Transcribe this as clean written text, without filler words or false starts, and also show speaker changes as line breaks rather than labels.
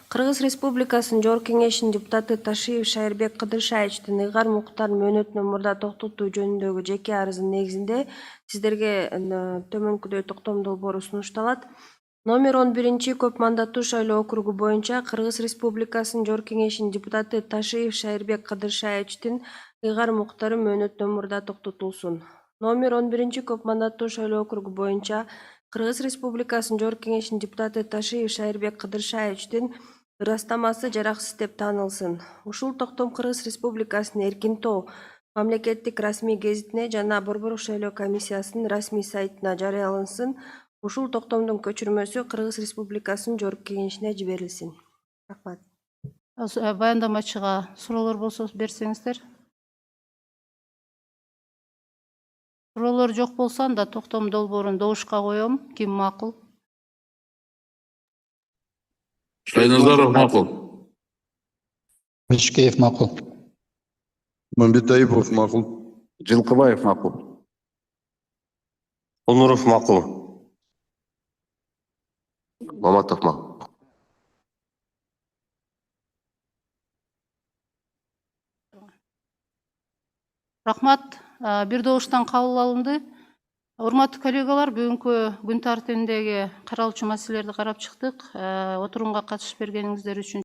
Кыргыз Республикасынын Жогорку Кеңешинин депутаты Ташиев Шайырбек Кыдыршаевичтин Ыйгар Муктар мөөнөтүнөн мурда токтотуу жөнүндөгү жеке арызынын негизинде сиздерге төмөнкүдөй токтом долбоору сунушталат. Номер 11 көп мандаттуу шайлоо округу боюнча Кыргыз Республикасынын Жогорку Кеңешинин депутаты Ташиев Шайырбек Кыдыршаевичтин Ыйгар Муктары мөөнөтүнөн мурда токтотулсун. Номер 11 көп мандаттуу шайлоо округу боюнча Кыргыз Республикасынын Жогорку Кеңешинин депутаты Ташиев Шайырбек Кыдыршаевичтин ырастамасы жараксыз деп таанылсын. Ушул токтом Кыргыз Республикасынын Эркин Тоо мамлекеттик расмий гезитине жана Борбордук шайлоо комиссиясынын расмий сайтына жарыялансын. Ушул токтомдун көчүрмөсү Кыргыз Республикасынын Жогорку Кеңешине жиберилсин. Рахмат.
Баяндамачыга суроолор болсо берсеңиздер. Суроолор жок болсо анда токтом долбоорун добушка коем. Ким макул?
Шайназаров макул.
Мешкеев макул.
Мамбетаипов макул.
Жылкыбаев макул.
Онуров макул. Маматов макул.
Рахмат. Бир добуштан кабыл алынды. Урматтуу коллегалар, бүгүнкү күн тартибиндеги каралчу маселелерди карап чыктык. Отурумга катышып бергениңиздер үчүн